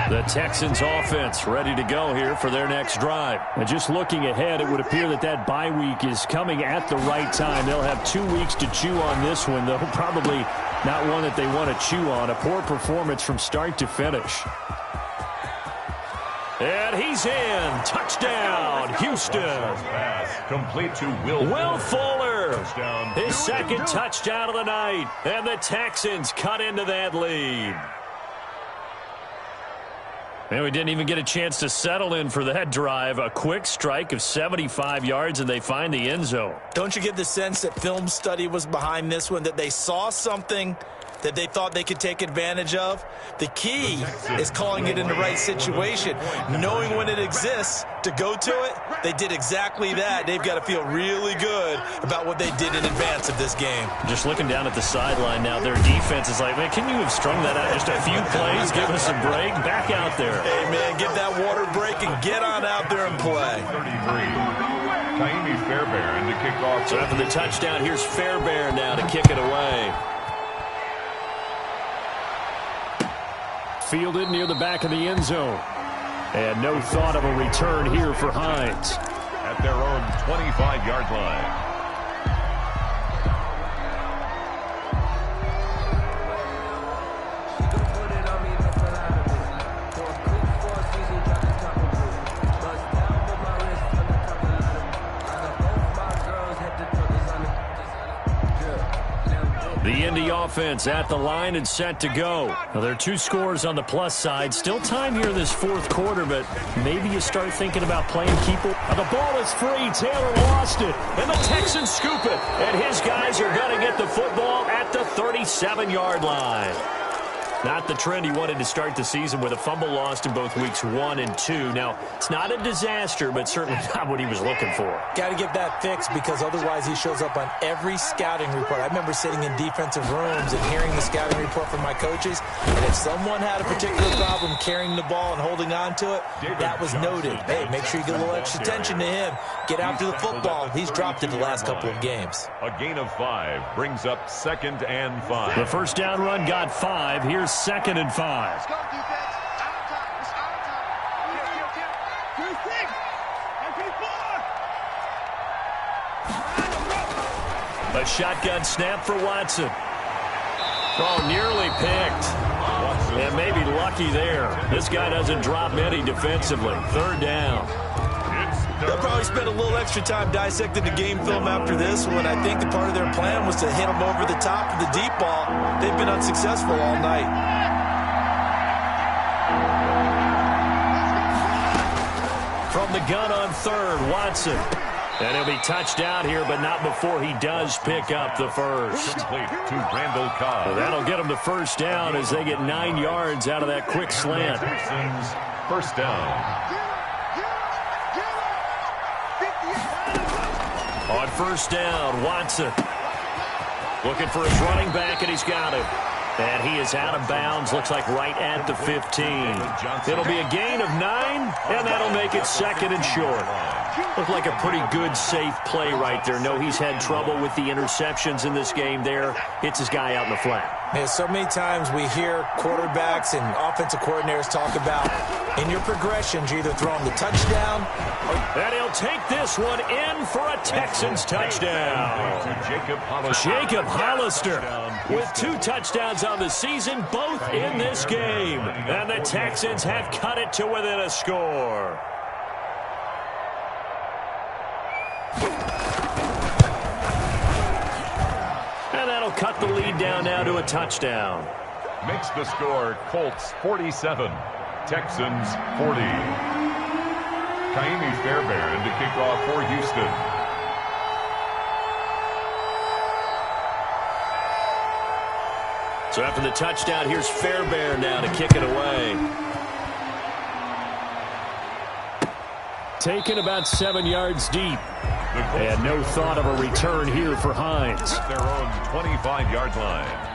The Texans offense ready to go here for their next drive. And just looking ahead, it would appear that that bye week is coming at the right time. They'll have 2 weeks to chew on this one, though probably not one that they want to chew on. A poor performance from start to finish. And he's in. Touchdown, Houston. Pass complete to Will Fuller. Touchdown. His 2nd touchdown of the night. And the Texans cut into that lead. And we didn't even get a chance to settle in for that drive. A quick strike of 75 yards, and they find the end zone. Don't you get the sense that film study was behind this one, that they saw something that they thought they could take advantage of? The key is calling it in the right situation, knowing when it exists to go to it. They did exactly that. They've got to feel really good about what they did in advance of this game. Just looking down at the sideline now, their defense is like, man, can you have strung that out just a few plays? Give us a break. Back out there. Hey, man, get that water break and get on out there and play. 33. Taimi Fairbairn to kick off. So after the touchdown, here's Fairbairn now to kick it away. Fielded near the back of the end zone. And no thought of a return here for Hines. At their own 25-yard line. The Indy offense at the line and set to go. Now, there are 2 scores on the plus side. Still time here in this 4th quarter, but maybe you start thinking about playing keeper. The ball is free. Taylor lost it. And the Texans scoop it. And his guys are going to get the football at the 37-yard line. Not the trend he wanted to start the season with a fumble lost in both weeks 1 and 2. Now, it's not a disaster, but certainly not what he was looking for. Got to get that fixed because otherwise he shows up on every scouting report. I remember sitting in defensive rooms and hearing the scouting report from my coaches, and if someone had a particular problem carrying the ball and holding on to it, that was noted. Hey, make sure you get a little extra attention to him. Get after the football. He's dropped it the last couple of games. A gain of 5 brings up 2nd and 5. The first down run got 5. Here's 2nd and 5. Let's go, defense. Out of time. It's out of time. Kill. A shotgun snap for Watson. Oh, nearly picked. And maybe lucky there. This guy doesn't drop many defensively. 3rd down. It's They'll probably spend a little extra time dissecting the game film after this one. I think the part of their plan was to hit them over the top of the deep ball. They've been unsuccessful all night. From the gun on third, Watson. And he'll be touched out here, but not before he does pick up the first. Complete to Randall Cobb. Well, that'll get him the first down as they get 9 yards out of that quick slant. Texans, first down. On first down, Watson. Looking for his running back, and he's got him. And he is out of bounds, looks like right at the 15. It'll be a gain of 9, and that'll make it second and short. Looked like a pretty good, safe play right there. No, he's had trouble with the interceptions in this game there. Hits his guy out in the flat. Man, so many times we hear quarterbacks and offensive coordinators talk about in your progressions, you're either throwing the touchdown or... And he'll take this one in for a Texans touchdown. Jacob Hollister with 2 touchdowns on the season, both in this game. And the Texans have cut it to within a score. And that'll cut the lead down now to a touchdown. Makes the score Colts 47, Texans 40. Kaimi Fairbairn to kick off for Houston. So after the touchdown, here's Fairbairn now to kick it away. Taken about 7 yards deep. And no thought of a return here for Hines. Their own 25-yard line.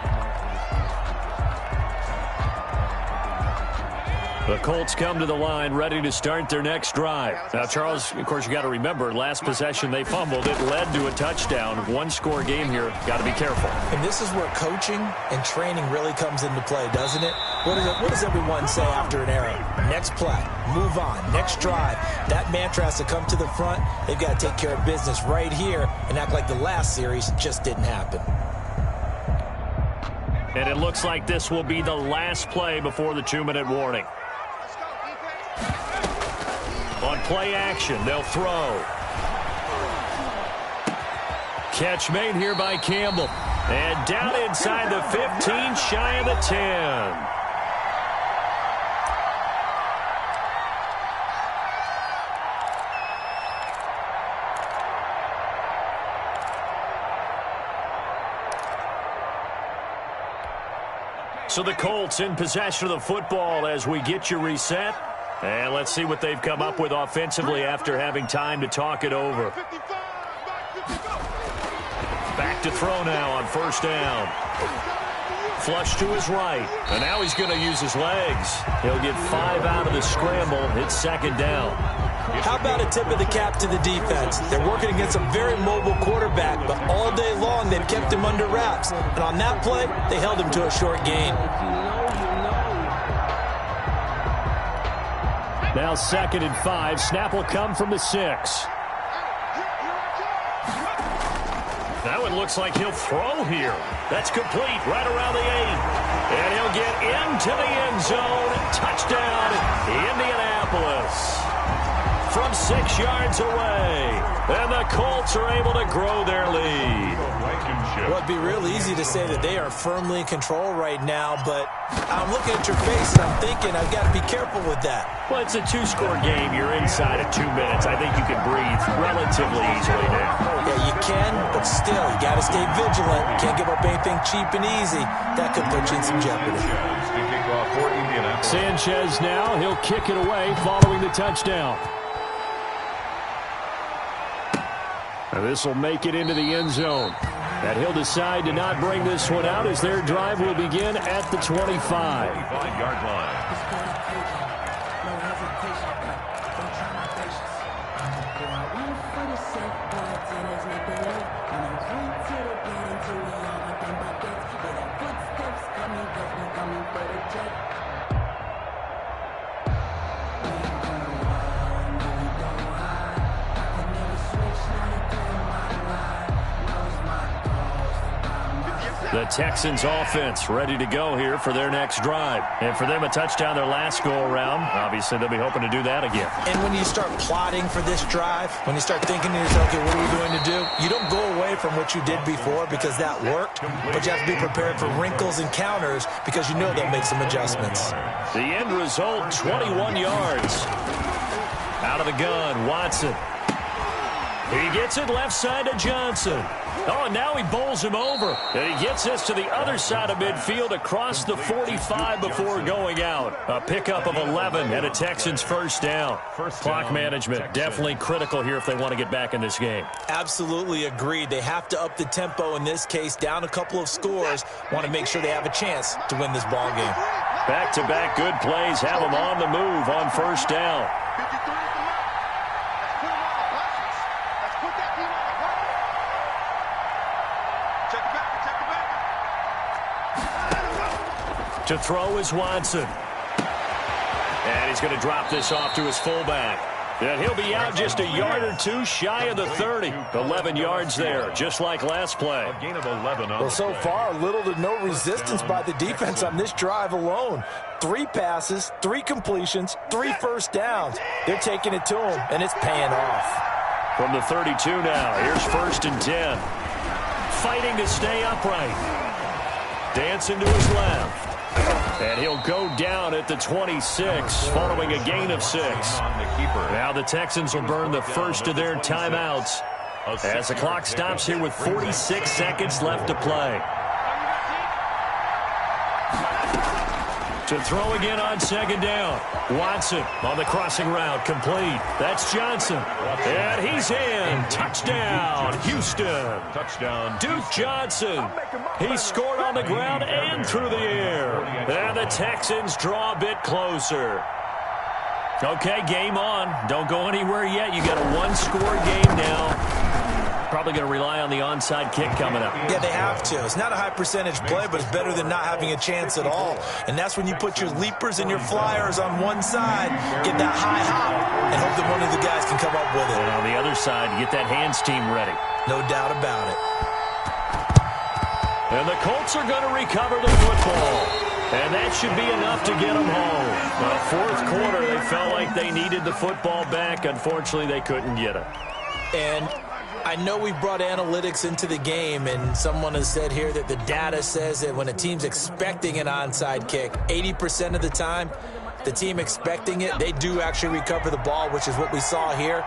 The Colts come to the line ready to start their next drive. Now, Charles, of course, you got to remember, last possession they fumbled. It led to a touchdown. 1-score game here. Got to be careful. And this is where coaching and training really comes into play, doesn't it? What does everyone say after an error? Next play, move on, next drive. That mantra has to come to the front. They've got to take care of business right here and act like the last series just didn't happen. And it looks like this will be the last play before the 2-minute warning. On play action, they'll throw. Catch made here by Campbell. And down inside the 15, shy of the 10. So the Colts in possession of the football as we get you reset. And let's see what they've come up with offensively after having time to talk it over. Back to throw now on first down. Flush to his right. And now he's going to use his legs. He'll get 5 out of the scramble. It's second down. How about a tip of the cap to the defense? They're working against a very mobile quarterback, but all day long they've kept him under wraps. And on that play, they held him to a short gain. Now 2nd and 5. Snap will come from the 6. That one looks like he'll throw here. That's complete right around the 8. And he'll get into the end zone. Touchdown, Indianapolis. From 6 yards away. And the Colts are able to grow their lead. Well, it'd be real easy to say that they are firmly in control right now, but I'm looking at your face and I'm thinking I've got to be careful with that. Well, it's a 2-score game. You're inside of 2 minutes. I think you can breathe relatively easily now. Yeah, you can, but still, you got to stay vigilant. Can't give up anything cheap and easy. That could put you in some jeopardy. Sanchez now. He'll kick it away following the touchdown. Now this will make it into the end zone. And he'll decide to not bring this one out as their drive will begin at the 25-yard line. The Texans offense ready to go here for their next drive. And for them, a touchdown their last go-around. Obviously, they'll be hoping to do that again. And when you start plotting for this drive, when you start thinking to yourself, okay, what are we going to do? You don't go away from what you did before because that worked, but you have to be prepared for wrinkles and counters because you know they'll make some adjustments. The end result, 21 yards. Out of the gun, Watson. He gets it left side to Johnson. Oh, and now he bowls him over. And he gets this to the other side of midfield across the 45 before going out. A pickup of 11 and a Texans first down. Clock management definitely critical here if they want to get back in this game. Absolutely agreed. They have to up the tempo in this case, down a couple of scores. Want to make sure they have a chance to win this ball game. Back-to-back good plays have them on the move on first down. To throw is Watson. And he's going to drop this off to his fullback. And he'll be out just a yard or two shy of the 30. 11 yards there, just like last play. A gain of 11 on well, so far, little to no resistance by the defense on this drive alone. 3 passes, 3 completions, 3 first downs. They're taking it to him, and it's paying off. From the 32 now, here's 1st and 10. Fighting to stay upright. Dancing to his left. And he'll go down at the 26, following a gain of 6. Now the Texans will burn the first of their timeouts as the clock stops here with 46 seconds left to play. To throw again on 2nd down. Watson on the crossing route, complete. That's Johnson. And he's in. Touchdown, Houston. Touchdown, Duke Johnson. He scored on the ground and through the air. And the Texans draw a bit closer. Okay, game on. Don't go anywhere yet. You got a 1-score game now. Probably going to rely on the onside kick coming up. Yeah, they have to. It's not a high percentage play, but it's better than not having a chance at all. And that's when you put your leapers and your flyers on one side, get that high hop, and hope that one of the guys can come up with it. And on the other side, get that hands team ready. No doubt about it. And the Colts are going to recover the football. And that should be enough to get them home. Well, 4th quarter, they felt like they needed the football back. Unfortunately, they couldn't get it. And I know we brought analytics into the game, and someone has said here that the data says that when a team's expecting an onside kick, 80% of the time, the team expecting it, they do actually recover the ball, which is what we saw here.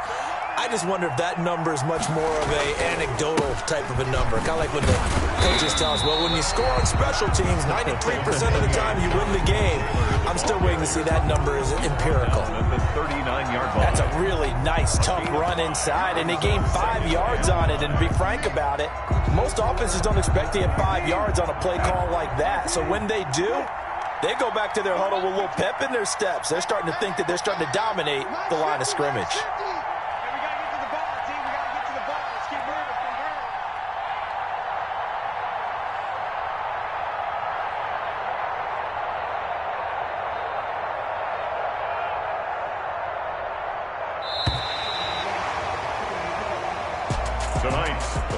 I just wonder if that number is much more of an anecdotal type of a number. Kind of like when the coaches tell us, well, when you score on special teams, 93% of the time you win the game. I'm still waiting to see that number is empirical. That's a really nice, tough run inside, and they gained 5 yards on it. And to be frank about it, most offenses don't expect to get 5 yards on a play call like that. So when they do, they go back to their huddle with a little pep in their steps. They're starting to think that they're starting to dominate the line of scrimmage.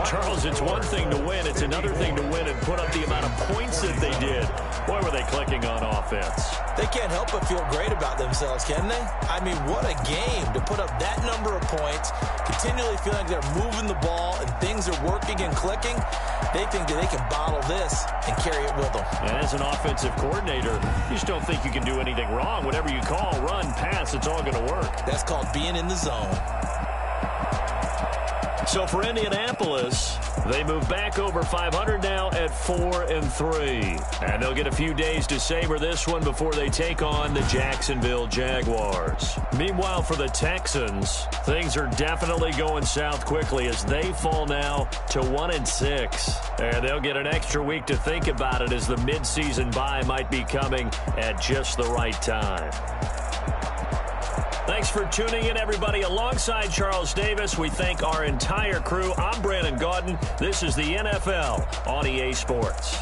Charles, it's one thing to win. It's another thing to win and put up the amount of points that they did. Boy, were they clicking on offense. They can't help but feel great about themselves, can they? I mean, what a game to put up that number of points, continually feeling like they're moving the ball and things are working and clicking. They think that they can bottle this and carry it with them. And as an offensive coordinator, you just don't think you can do anything wrong. Whatever you call, run, pass, it's all going to work. That's called being in the zone. So for Indianapolis, they move back over 500 now at 4-3. And they'll get a few days to savor this one before they take on the Jacksonville Jaguars. Meanwhile, for the Texans, things are definitely going south quickly as they fall now to 1-6. And they'll get an extra week to think about it as the midseason bye might be coming at just the right time. Thanks for tuning in, everybody. Alongside Charles Davis, we thank our entire crew. I'm Brandon Gaudin. This is the NFL on EA Sports.